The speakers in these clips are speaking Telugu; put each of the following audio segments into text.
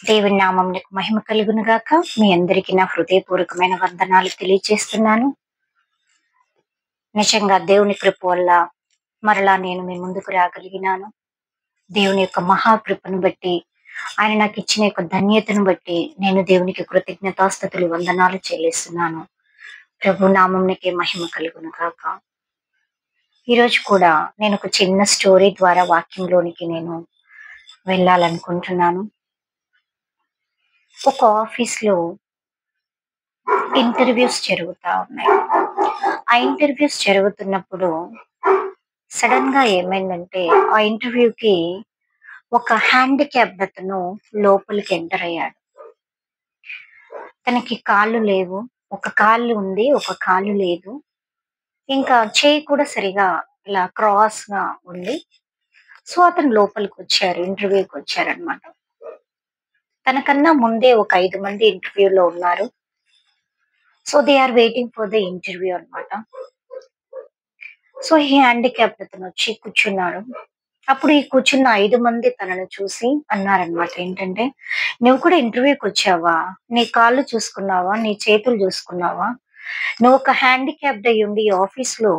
దేవుని నామమునకు మహిమ కలుగును గాక. మీ అందరికీ నా హృదయపూర్వకమైన వందనాలు తెలియజేస్తున్నాను. నిజంగా దేవుని కృప వల్ల మరలా నేను మీ ముందుకు రాగలిగినాను. దేవుని యొక్క మహాకృపను బట్టి, ఆయన నాకు ఇచ్చిన యొక్క ధన్యతను బట్టి నేను దేవునికి కృతజ్ఞతాస్తుతులు వందనాలు చెల్లిస్తున్నాను. ప్రభు నామమునకే మహిమ కలుగును గాక. ఈరోజు కూడా నేను ఒక చిన్న స్టోరీ ద్వారా వాక్యంలోనికి నేను వెళ్ళాలనుకుంటున్నాను. ఒక ఆఫీస్‌లో ఇంటర్వ్యూస్ జరుగుతా ఉన్నాయి. ఆ ఇంటర్వ్యూస్ జరుగుతున్నప్పుడు సడన్ గా ఏమైందంటే, ఆ ఇంటర్వ్యూకి ఒక హ్యాండిక్యాప్డ్ అతను లోపలికి ఎంటర్ అయ్యాడు. తనకి కాళ్ళు లేవు. ఒక కాళ్ళు ఉంది, ఒక కాళ్ళు లేదు. ఇంకా చేయి కూడా సరిగా ఇలా క్రాస్ గా ఉంది. సో అతను లోపలికి వచ్చారు, ఇంటర్వ్యూకి వచ్చారనమాట. తనకన్నా ముందే ఒక 5 మంది ఇంటర్వ్యూలో ఉన్నారు. So they are waiting for the interview అన్నమాట. సో ఈ హ్యాండిక్యాప్డ్ అతను వచ్చి కూర్చున్నాడు. అప్పుడు ఈ కూర్చున్న 5 మంది తనను చూసి అన్నారనమాట ఏంటంటే, "నువ్వు కూడా ఇంటర్వ్యూకి వచ్చావా? నీ కాళ్ళు చూసుకున్నావా? నీ చేతులు చూసుకున్నావా? నువ్వు ఒక హ్యాండిక్యాప్డ్ అయ్యుండి ఈ ఆఫీస్‌లో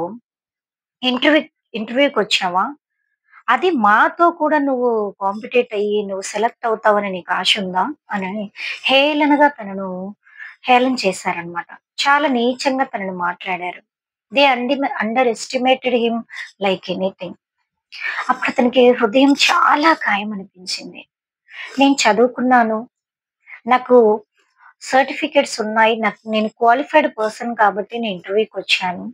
ఇంటర్వ్యూ ఇంటర్వ్యూకి వచ్చావా? అది మాతో కూడా నువ్వు కాంపిటీట్ అయ్యి నువ్వు సెలెక్ట్ అవుతావని నీకు ఆశ ఉందా?" అని హేళనగా తనను హేళన చేశారనమాట. చాలా నీచంగా తనని మాట్లాడారు. They under estimated him like anything. అప్పుడు అతనికి హృదయం చాలా గాయం అనిపించింది. నేను చదువుకున్నాను. నాకు సర్టిఫికేట్స్ ఉన్నాయి. నేను క్వాలిఫైడ్ పర్సన్ కాబట్టి నేను ఇంటర్వ్యూకొచ్చాను.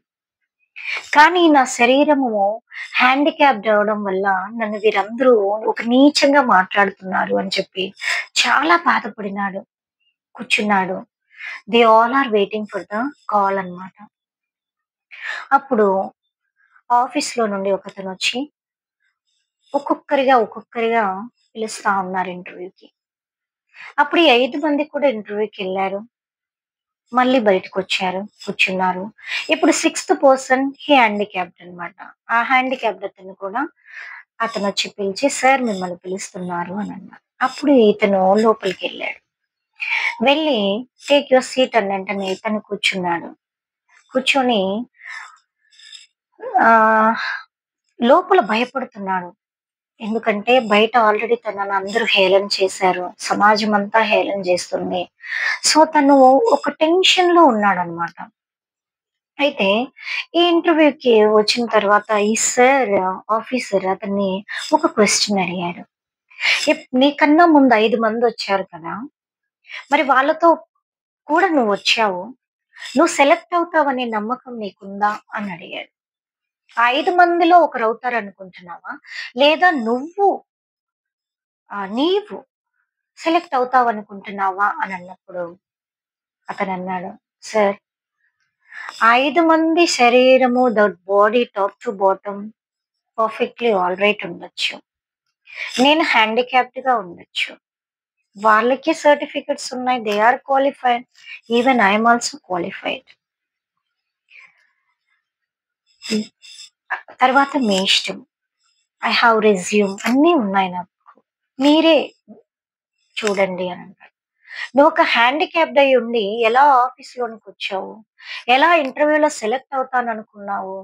కానీ నా శరీరము హ్యాండిక్యాప్డ్ అవ్వడం వల్ల నన్ను వీరందరూ ఒక నీచంగా మాట్లాడుతున్నారు అని చెప్పి చాలా బాధపడినాడు. కూర్చున్నాడు. They all are waiting for the call అన్నమాట. అప్పుడు ఆఫీస్‌లో నుండి ఒకతనొచ్చి ఒక్కొక్కరిగా పిలుస్తా ఉన్నారు ఇంటర్వ్యూకి. అప్పుడు ఈ 5 మంది కూడా ఇంటర్వ్యూకెళ్లారు. మళ్ళీ బయటకొచ్చారు, కూర్చున్నారు. ఇప్పుడు సిక్స్త్ పర్సన్ హ్యాండిక్యాప్డ్ అన్నమాట. ఆ హ్యాండిక్యాప్డ్ అతను కూడా అతనొచ్చి పిలిచి, "సార్ మిమ్మల్ని పిలుస్తున్నారు" అని అన్నారు. అప్పుడు ఇతను లోపలికెళ్ళాడు. వెళ్ళి "టేక్ యువర్ సీట్" అని వెంటనే ఇతను కూర్చున్నాడు. కూర్చొని ఆహ్, లోపల భయపడుతున్నాడు. ఎందుకంటే బయట ఆల్రెడీ తనని అందరూ హేళన చేశారు. సమాజం అంతా హేళన చేస్తుంది. సో, తను ఒక టెన్షన్‌లో ఉన్నాడనమాట. అయితే ఈ ఇంటర్వ్యూకి వచ్చిన తర్వాత ఈ ఆఫీసర్ అతన్ని ఒక క్వెషన్ అడిగాడు. నీకన్నా ముందు 5 మందొచ్చారు కదా! మరి వాళ్ళతో కూడా నువ్వొచ్చావు. నువ్వు సెలెక్ట్ అవుతావనే నమ్మకం నీకుందా? అని అడిగాడు. ఆ 5 మందిలో ఒకరవుతారనుకుంటున్నావా? లేదా నీవు సెలెక్ట్ అవుతావనుకుంటున్నావా? అని అన్నప్పుడు అతనన్నాడు, "సార్, 5 మంది శరీరము body top to bottom perfectly alright ఉండొచ్చు. నేను హ్యాండిక్యాప్డ్‌గా ఉండొచ్చు. వాళ్ళకి సర్టిఫికేట్స్ ఉన్నాయి. They are qualified. Even I am also qualified. తర్వాత మీ ఇష్టం. ఐ హావ్ రెజ్యూమ్ అన్నీ ఉన్నాయి నాకు. మీరే చూడండి" అని అన్నాడు. నువ్వు ఒక హ్యాండిక్యాప్డ్ అయ్యి ఉండి ఎలా ఆఫీస్‌లోనికొచ్చావు? ఎలా ఇంటర్వ్యూలో సెలెక్ట్ అవుతాననుకున్నావు?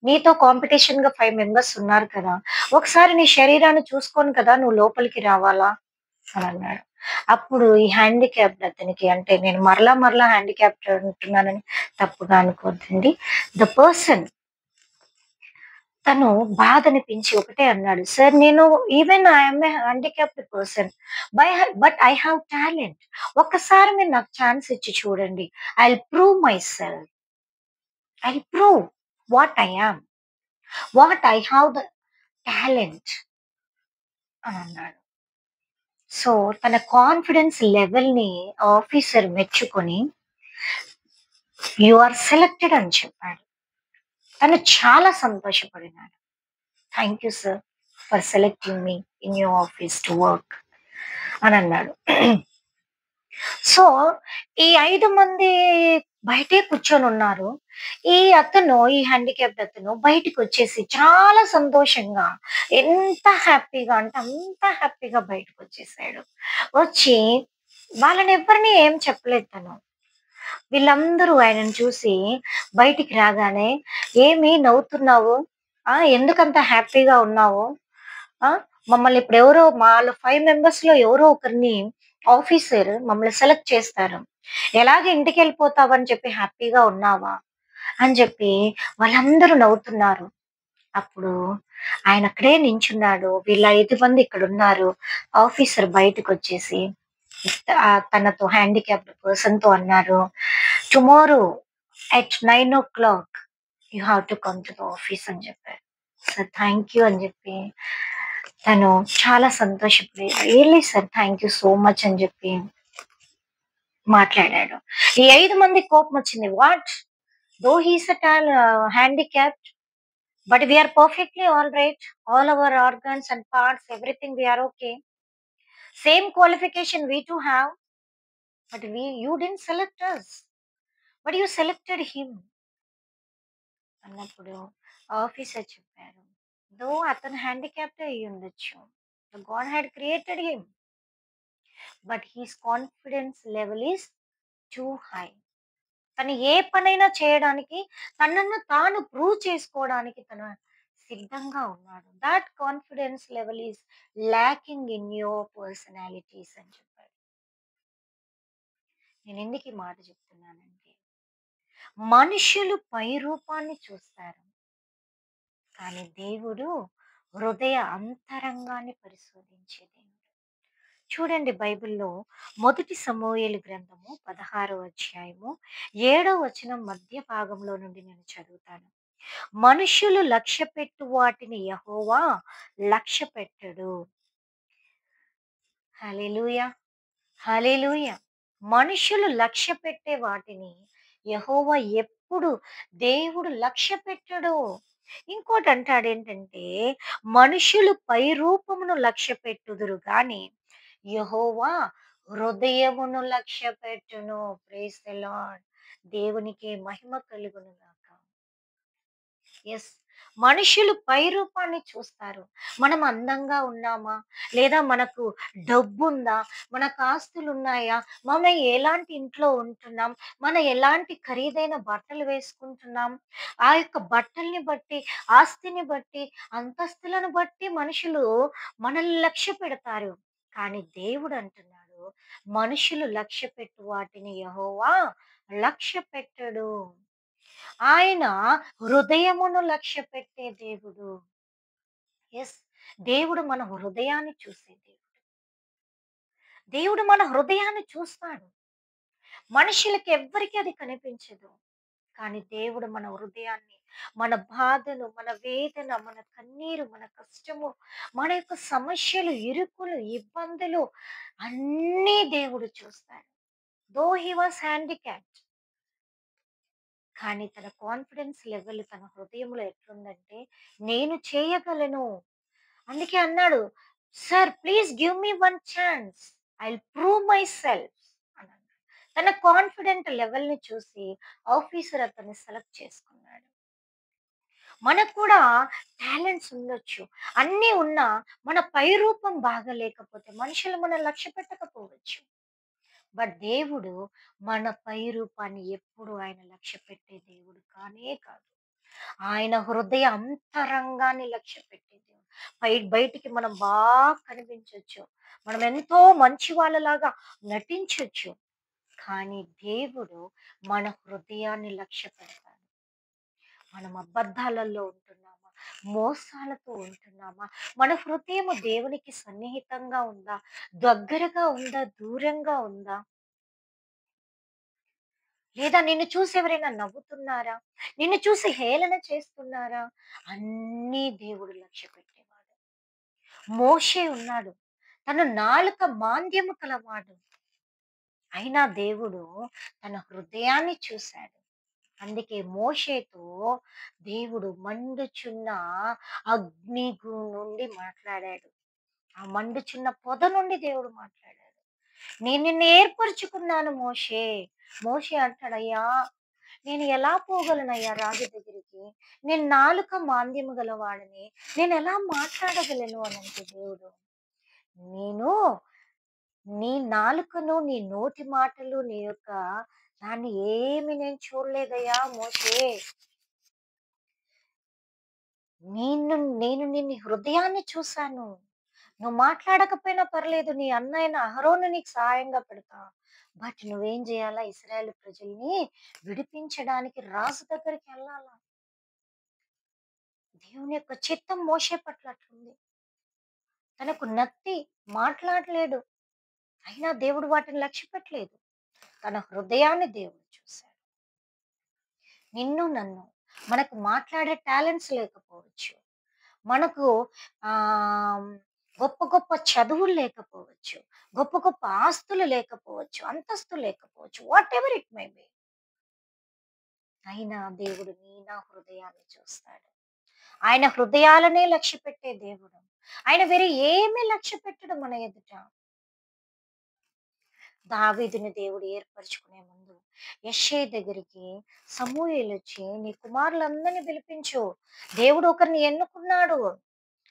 నీతో కాంపిటీషన్‌గా 5 మెంబర్స్ ఉన్నారు కదా! ఒకసారి నీ శరీరాన్ని చూసుకొని కదా నువ్వు లోపలికి రావాలా? అని అన్నాడు. అప్పుడు ఈ హ్యాండిక్యాప్డ్ అతనికి, అంటే నేను మరలా హ్యాండిక్యాప్డ్ అంటున్నానని తప్పుగా అనుకోవద్దండి. ద పర్సన్ తను బాధ అనిపించి ఒకటే అన్నాడు. "సార్, నేను even I am a handicapped person. But I have talent. ఒక్కసారి మీరు నాకు ఛాన్స్ ఇచ్చి చూడండి. I will prove my self. I will prove what I am. What I have the talent" అని అన్నాడు. సో, తన కాన్ఫిడెన్స్ లెవెల్‌ని ఆఫీసర్ మెచ్చుకొని, "యూ ఆర్ సెలెక్టెడ్" అని చెప్పాడు. తను చాలా సంతోషపడినాడు. "Thank you sir for selecting me in your office to work" అని అన్నాడు. సో, ఈ 5 మంది బయటే కూర్చొనున్నారు. ఈ హ్యాండిక్యాప్డ్ అతను బయటికొచ్చేసి చాలా సంతోషంగా, ఎంత హ్యాపీగా అంటే అంత హ్యాపీగా బయటకొచ్చేసాడు. వచ్చి వాళ్ళనెవ్వరిని ఏం చెప్పలేదు తను. వీళ్ళందరూ ఆయనను చూసి బయటికి రాగానే, "ఏమి నవ్వుతున్నావు? ఎందుకంత హ్యాపీగా ఉన్నావు? ఆ! మమ్మల్ని ఇప్పుడెవరో మాలో 5 మెంబర్స్‌లో ఎవరో ఒకరిని ఆఫీసర్ మమ్మల్ని సెలెక్ట్ చేస్తారు. ఎలాగ ఇంటికెళ్ళిపోతావని చెప్పి హ్యాపీగా ఉన్నావా?" అని చెప్పి వాళ్ళందరూ నవ్వుతున్నారు. అప్పుడు ఆయన అక్కడే నించున్నాడు. వీళ్ళ 5 మంది ఇక్కడున్నారు. ఆఫీసర్ బయటకొచ్చేసి తనతో హ్యాండిక్యాప్డ్ పర్సన్‌తో అన్నారు, "tomorrow at 9:00 you have to come to the office" అని చెప్పారు. సార్ థాంక్ యూ అని చెప్పి తను చాలా సంతోషపడి, "really sir thank you so much" అని చెప్పి మాట్లాడాడు. ఈ 5 మందికి కోపమొచ్చింది. What? Though he is handicapped, but we are perfectly alright. All our organs and parts everything we are okay. Same qualification we too have, but you didn't select us. But you selected him అన్నప్పుడు ఆఫీసర్ చెప్పారు. దో అతను హ్యాండిక్యాప్డ్ అయ్యుండొచ్చు. God had created him. But his confidence level is too high. తను ఏ పనైనా చేయడానికి, తనను తాను ప్రూవ్ చేసుకోవడానికి తను సిద్ధంగా ఉన్నాడు. That confidence level is lacking in your personalities అని చెప్పాడు. నేను ఎందుకు ఈ మాట చెప్తున్నానంటే, మనుషులు పై రూపాన్ని చూస్తారు, కానీ దేవుడు హృదయ అంతరంగాన్ని పరిశోధించే దేవుడు. చూడండి బైబిల్‌లో మొదటి సమూయేలు గ్రంథము 16వ అధ్యాయము 7వ వచనం మధ్య భాగంలో నుండి నేను చదువుతాను. మనుష్యులు లక్ష్యపెట్టు వాటిని యెహోవా లక్ష్యపెట్టడు. హల్లెలూయా! హల్లెలూయా! మనుషులు లక్ష్యపెట్టే వాటిని యెహోవా ఎప్పుడు దేవుడు లక్ష్యపెట్టడు. ఇంకోటంటాడేంటంటే, మనుషులు పై రూపమును లక్ష్యపెట్టుదురు గాని యెహోవా హృదయమును లక్ష్యపెట్టును. Praise the lord. దేవునికే మహిమ కలుగును గాక. యెస్. మనుషులు పై రూపాన్ని చూస్తారు. మనం అందంగా ఉన్నామా? లేదా మనకు డబ్బుందా? మనకు ఆస్తులున్నాయా? మనం ఎలాంటి ఇంట్లో ఉంటున్నాం? మనం ఎలాంటి ఖరీదైన బట్టలు వేసుకుంటున్నాం? ఆ యొక్క బట్టల్ని బట్టి, ఆస్తిని బట్టి, అంతస్తులను బట్టి మనుషులు మనల్ని లక్ష్యపెడతారు. కానీ దేవుడంటున్నాడు, మనుషులు లక్ష్యపెట్టు వాటిని యెహోవా లక్ష్యపెట్టడు. ఆయన హృదయమును లక్ష్యపెట్టే దేవుడు. యెస్. దేవుడు మన హృదయాన్ని చూసే దేవుడు. దేవుడు మన హృదయాన్ని చూస్తాడు. మనుషులకి ఎవ్వరికీ అది కనిపించదు. కానీ దేవుడు మన హృదయాన్ని, మన బాధలు, మన వేదన, మన కన్నీరు, మన కష్టము, మన యొక్క సమస్యలు, ఇరుకులు, ఇబ్బందులు అన్నీ దేవుడు చూస్తాడు. దో హి వాస్ హ్యాండిక్యాప్డ్, కానీ తన కాన్ఫిడెన్స్ లెవెల్ తన హృదయంలో ఎట్లుందంటే, నేను చేయగలను. అందుకే అన్నాడు, "sir please give me one chance. I will prove my self" అని అన్నాడు. తన కాన్ఫిడెంట్ లెవెల్‌ని చూసి ఆఫీసర్ అతన్ని సెలెక్ట్ చేసుకున్నాడు. మనకు కూడా టాలెంట్స్ ఉండొచ్చు. అన్నీ ఉన్నా మన పై రూపం బాగాలేకపోతే మనుషులు మనల్ని లక్ష్య పెట్టకపోవచ్చు. బట్ దేవుడు మన పై రూపాన్ని ఎప్పుడు ఆయన లక్ష్యపెట్టే దేవుడు కానే కాదు. ఆయన హృదయ అంతరంగాన్ని లక్ష్యపెట్టే దేవుడు. బయటికి మనం బాగా కనిపించొచ్చు. మనం ఎంతో మంచి వాళ్ళలాగా నటించొచ్చు. కానీ దేవుడు మన హృదయాన్ని లక్ష్యపెడతాడు. మనం అబద్ధాలలో ఉంటున్నామా? మోసాలతో ఉంటున్నామా? మన హృదయము దేవునికి సన్నిహితంగా ఉందా? దగ్గరగా ఉందా? దూరంగా ఉందా? లేదా నిన్ను చూసి ఎవరైనా నవ్వుతున్నారా? నిన్ను చూసి హేళన చేస్తున్నారా? అన్నీ దేవుడు లక్ష్యపెట్టేవాడు. మోషే ఉన్నాడు. తను నాలుక మాంద్యము కలవాడు. అయినా దేవుడు తన హృదయాన్ని చూసాడు. అందుకే మోషేతో దేవుడు మండుచున్న నుండి మాట్లాడాడు. ఆ మండుచున్న పొద నుండి దేవుడు మాట్లాడాడు. నేను నిన్ను ఏర్పరచుకున్నాను మోషే. మోషే అంటాడయ్యా, నేను ఎలా పోగలనయ్యా రాజు దగ్గరికి? నేను నాలుక మాంద్యము గలవాడిని. నేను ఎలా మాట్లాడగలను అనంటే దేవుడు, నేను నీ నాలుకను, నీ నోటి మాటలు, నీ యొక్క దాన్ని ఏమి నేను చూడలేదయ్యా మోషే. నేను నిన్ను హృదయాన్ని చూశాను. నువ్వు మాట్లాడకపోయినా పర్లేదు. నీ అన్నయ్యన అహరోను నీకు సహాయంగా పెడతా. బట్ నువ్వేం చేయాలా? ఇశ్రాయేలు ప్రజల్ని విడిపించడానికి రాజు దగ్గరికి వెళ్ళాలా. దేవుని యొక్క చిత్తం మోషే పట్ల అట్లుంది. తనకు నత్తి మాట్లాడలేడు. అయినా దేవుడు వాటిని లక్ష్య పెట్టలేదు. తన హృదయాన్ని దేవుడు చూశాడు. నిన్ను నన్ను మనకు మాట్లాడే టాలెంట్స్ లేకపోవచ్చు. మనకు ఆహ్, గొప్ప గొప్ప చదువులు లేకపోవచ్చు. గొప్ప గొప్ప ఆస్తులు లేకపోవచ్చు. అంతస్తులు లేకపోవచ్చు. Whatever it may be. అయినా దేవుడు నా హృదయాన్ని చూస్తాడు. ఆయన హృదయాలనే లక్ష్యపెట్టే దేవుడు. ఆయన వేరే ఏమీ లక్ష్య పెట్టడు మన ఎదుట. దావీదుని దేవుడు ఏర్పరచుకునే ముందు యెష్షయి దగ్గరికి సమూయేలొచ్చి, నీ కుమారులందరిని పిలిపించు. దేవుడు ఒకరిని ఎన్నుకున్నాడు.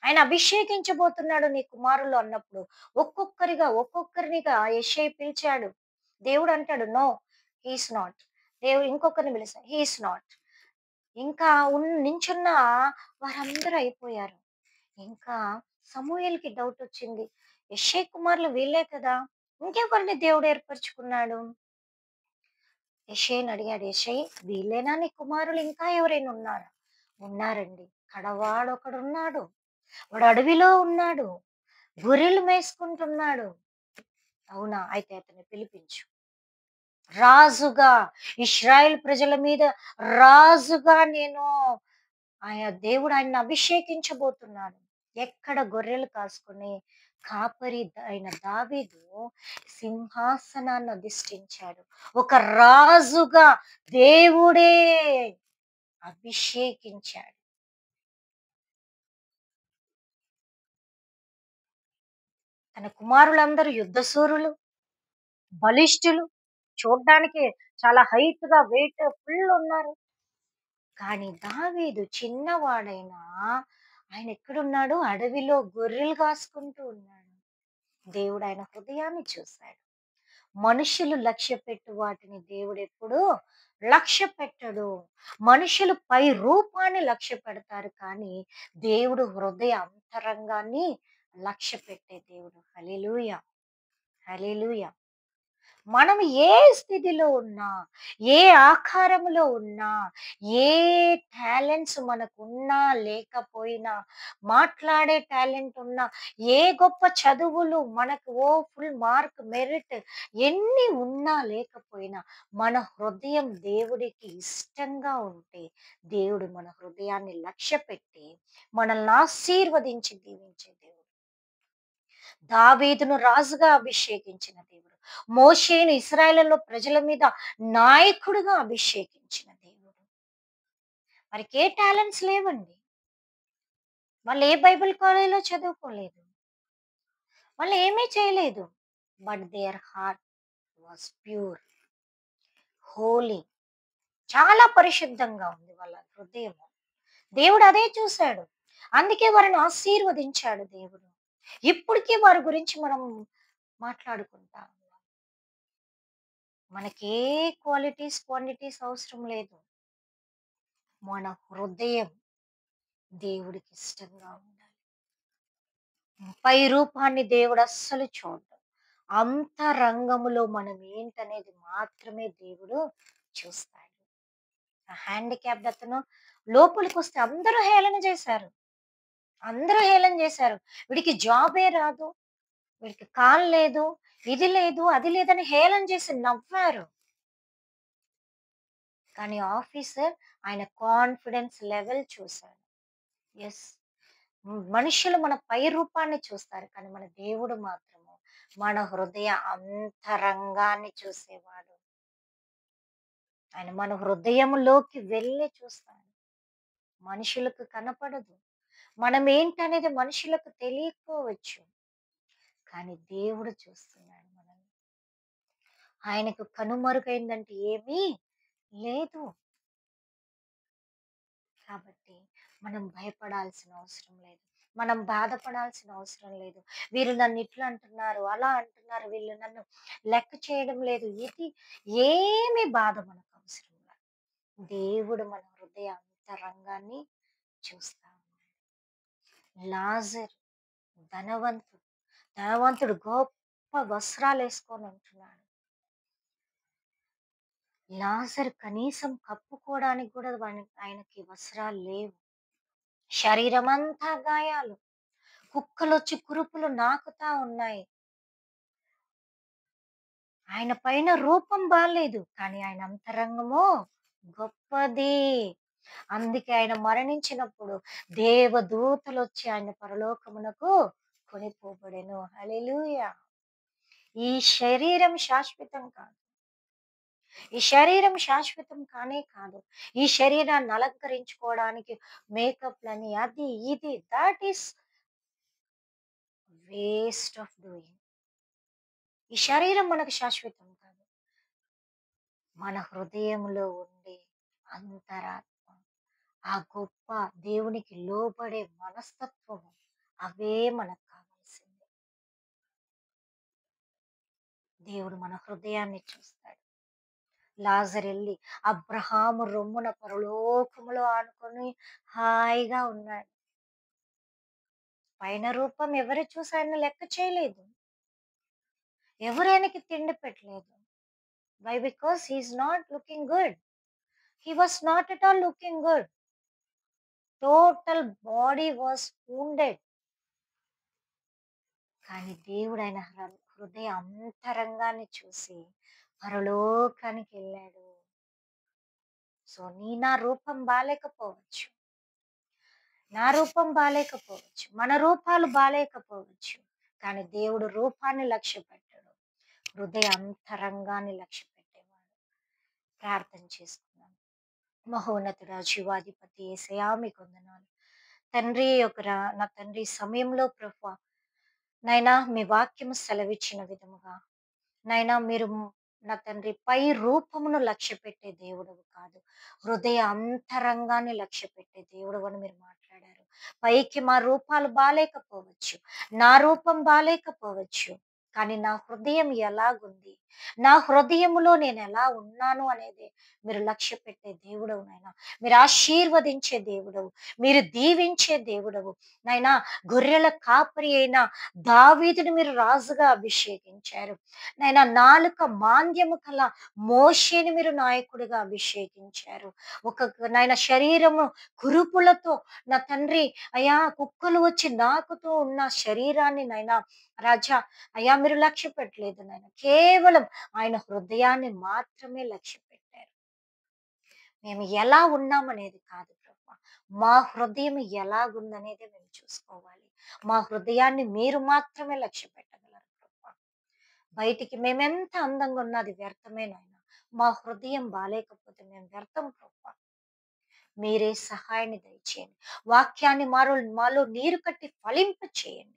ఆయన అభిషేకించబోతున్నాడు నీ కుమారులు అన్నప్పుడు ఒక్కొక్కరినిగా యెషయి పిలిచాడు. దేవుడు అంటాడు, నో, హీస్ నాట్. దేవుడు ఇంకొకరిని పిలిచాడు, హీస్ నాట్. ఇంకా నించున్న వారందరూ అయిపోయారు. ఇంకా సమూయేలుకి డౌట్ వచ్చింది. యెషయి కుమారులు వీళ్ళే కదా, ఇంకెవరిని దేవుడు ఏర్పరచుకున్నాడు? యెషయిని అడిగాడు, యెషయి, వీళ్ళేనా నీ కుమారులు, ఇంకా ఎవరైనా ఉన్నారా? ఉన్నారండి, కడవాడు ఒకడున్నాడు, వాడు అడవిలో ఉన్నాడు, గొర్రెలు మేసుకుంటున్నాడు. అవునా, అయితే అతన్ని పిలిపించు. రాజుగా, ఇశ్రాయేల్ ప్రజల మీద రాజుగా నేను, దేవుడు ఆయన్ని అభిషేకించబోతున్నాడు. ఎక్కడ గొర్రెలు కాసుకొని కాపరి అయిన దావీదు సింహాసనాన్ని అధిష్ఠించాడు. ఒక రాజుగా దేవుడే అభిషేకించాడు. తన కుమారులందరూ యుద్ధశూరులు, బలిష్ఠులు, చూడ్డానికి చాలా హైట్ గా వెయిట్ ఫుల్ ఉన్నారు. కానీ దావీదు చిన్నవాడైనా ఆయన ఎక్కడున్నాడు? అడవిలో గొర్రెలు కాసుకుంటూ ఉన్నాడు. దేవుడు ఆయన హృదయాన్ని చూశాడు. మనుషులు లక్ష్య పెట్టు వాటిని దేవుడెప్పుడు లక్ష్య పెట్టడు. మనుషులు పై రూపాన్ని లక్ష్య పెడతారు కానీ దేవుడు హృదయ అంతరంగాన్ని లక్ష్య పెట్టే దేవుడు. హల్లెలూయా, హల్లెలూయా. మనం ఏ స్థితిలో ఉన్నా, ఏ ఆకారములో ఉన్నా, ఏ టాలెంట్స్ మనకున్నా లేకపోయినా, మాట్లాడే టాలెంట్ ఉన్నా, ఏ గొప్ప చదువులు మనకు ఫుల్ మార్క్ మెరిట్ ఎన్ని ఉన్నా లేకపోయినా, మన హృదయం దేవుడికి ఇష్టంగా ఉంటే, దేవుడు మన హృదయాన్ని లక్ష్యపెట్టి మనల్ని ఆశీర్వదించి దీవించే దేవుడు. దావీదును రాజుగా అభిషేకించిన దేవుడు. మోషేను ఇశ్రాయేలులో ప్రజల మీద నాయకుడిగా అభిషేకించిన దేవుడు. వారికి ఏ టాలెంట్స్ లేవండి. వాళ్ళు ఏ బైబిల్ కాలేజీలో చదువుకోలేదు. వాళ్ళు ఏమీ చేయలేదు. But their heart was pure, holy. చాలా పరిశుద్ధంగా ఉంది వాళ్ళ హృదయం. దేవుడు అదే చూశాడు. అందుకే వారిని ఆశీర్వదించాడు దేవుడు. ఇప్పటికీ వారి గురించి మనం మాట్లాడుకుంటాం. మనకే క్వాలిటీస్, క్వాంటిటీస్ అవసరం లేదు. మన హృదయం దేవుడికి ఇష్టంగా ఉండాలి. పై రూపాన్ని దేవుడు అస్సలు చూడడు. అంతరంగములో మనం ఏంటనేది మాత్రమే దేవుడు చూస్తాడు. ఆ హ్యాండిక్యాప్డ్ అతను లోపలికొస్తే అందరూ హేళన చేశారు. అందరూ హేళన చేశారు. వీడికి జాబే రాదు, వీడికి కాలు లేదు, ఇది లేదు, అది లేదని హేళన చేసి నవ్వారు. కానీ ఆఫీసర్ ఆయన కాన్ఫిడెన్స్ లెవెల్ చూసాడు. యెస్. మనుషులు మన పై రూపాన్ని చూస్తారు. కానీ మన దేవుడు మాత్రము మన హృదయ అంతరంగాన్ని చూసేవాడు. ఆయన మన హృదయములోకి వెళ్ళి చూస్తాడు. మనుషులకు కనపడదు. మనం ఏంటనేది మనుషులకు తెలియకపోవచ్చు. కానీ దేవుడు చూస్తున్నాడు మనల్ని. ఆయనకు కనుమరుగైందంటే ఏమీ లేదు. కాబట్టి మనం భయపడాల్సిన అవసరం లేదు. మనం బాధపడాల్సిన అవసరం లేదు. వీరు నన్ను ఇట్లా అంటున్నారు, అలా అంటున్నారు, వీళ్ళు నన్ను లెక్క చేయడం లేదు. ఏమి బాధ మనకు అవసరం లేదు. దేవుడు మన హృదయ అంతరంగాన్ని చూస్తా ఉన్నాడు. లాజర్ ధనవంతుడు, ధనవంతుడు గొప్ప వస్త్రాలు వేసుకొని ఉంటున్నాడు. లాజర్ కనీసం కప్పుకోవడానికి కూడా ఆయనకి వస్త్రాలు లేవు. శరీరమంతా గాయాలు. కుక్కలొచ్చి కురుపులు నాకుతా ఉన్నాయి. ఆయన పైన రూపం బాలేదు. కానీ ఆయన అంతరంగము గొప్పది. అందుకే ఆయన మరణించినప్పుడు దేవదూతలొచ్చి ఆయన పరలోకమునకు కొనిపోబడెను. హల్లెలూయా! ఈ శరీరం శాశ్వతం కాదు. ఈ శరీరం శాశ్వతం కానే కాదు. ఈ శరీరాన్ని అలంకరించుకోవడానికి మేకప్‌లని అది ఇది thought is waste of doing. ఈ శరీరం మనకు శాశ్వతం కాదు. మన హృదయంలో ఉండే అంతరాత్మ, ఆ గొప్ప దేవునికి లోబడే మనస్తత్వము అవే మనకు కావాల్సింది. దేవుడు మన హృదయాన్ని చూస్తాడు. లాజరెళ్ళి అబ్రహాము రొమ్మున పరలోకములో ఆనుకొని హాయిగా ఉన్నాడు. పైన రూపం ఎవరు చూసి ఆయన లెక్క చేయలేదు. ఎవరు ఆయనకి తిండి పెట్టలేదు. Why? Because he is not looking good. He was not at all looking good. Total body was wounded. కానీ దేవుడు ఆయన హృదయ అంతరంగాన్ని చూసి పరలోకానికి వెళ్ళాడు. సో నా రూపం బాలేకపోవచ్చు, నా రూపం బాలేకపోవచ్చు, మన రూపాలు బాలేకపోవచ్చు. కానీ దేవుడు రూపాన్ని లక్ష్య పెట్టాడు, హృదయ అంతరంగాన్ని లక్ష్య పెట్టేవాడు. ప్రార్థన చేసుకున్నాం. మహోన్నతుడా, జీవాధిపతి యేసయ్యా మీకు వందనాలు. తండ్రి నా తండ్రి సమయంలో ప్రభువా, నైనా మీ వాక్యము సెలవిచ్చిన విధముగా నైనా మీరు నా తండ్రి పై రూపమును లక్ష్య పెట్టే దేవుడవు కాదు, హృదయ అంతరంగాన్ని లక్ష్య పెట్టే దేవుడు అని మీరు మాట్లాడారు. పైకి మా రూపాలు బాలేకపోవచ్చు, నా రూపం బాలేకపోవచ్చు, కానీ నా హృదయం ఎలాగుంది, నా హృదయములో నేను ఎలా ఉన్నాను అనేది మీరు లక్ష్య పెట్టే దేవుడవు నైనా. మీరు ఆశీర్వదించే దేవుడవు, మీరు దీవించే దేవుడవు నైనా. గొర్రెల కాపరి అయిన దావీదుని మీరు రాజుగా అభిషేకించారు నైనా. నాలుక మాంద్యము కల మోషేని మీరు నాయకుడిగా అభిషేకించారు. నాయన శరీరము కురుపులతో నా తండ్రి అయా కుక్కలు వచ్చి నాకుతూ ఉన్న శరీరాన్ని నైనా రాజా అయ్యా మీరు లక్ష్య పెట్టలేదు నాయన. కేవలం ఆయన హృదయాన్ని మాత్రమే లక్ష్య పెట్టారు. మేము ఎలా ఉన్నామనేది కాదు ప్రభు, మా హృదయం ఎలాగుందనేది మేము చూసుకోవాలి. మా హృదయాన్ని మీరు మాత్రమే లక్ష్య పెట్టగలరు ప్రభు. బయటికి మేమెంత అందంగా ఉన్నది వ్యర్థమే నాయన. మా హృదయం బాలేకపోతే మేము వ్యర్థం ప్రభు. మీరే సహాయాన్ని దయచేయండి. వాక్యాన్ని మాలో నీరు కట్టి ఫలింప చేయండి.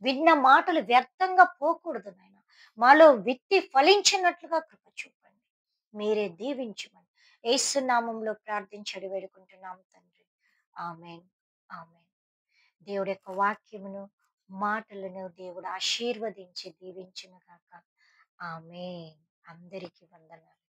విన్న మాటలు వ్యర్థంగా పోకూడదు నాయన. మాలో విత్తి ఫలించినట్లుగా కృప చూపండి. మీరే దీవించమని యేసు నామములో ప్రార్థించి వేడుకుంటున్నాము తండ్రి. ఆమేన్, ఆమేన్. దేవుడి యొక్క వాక్యమును మాటలను దేవుడు ఆశీర్వదించి దీవించును గాక. ఆమేన్. అందరికీ వందనాలు.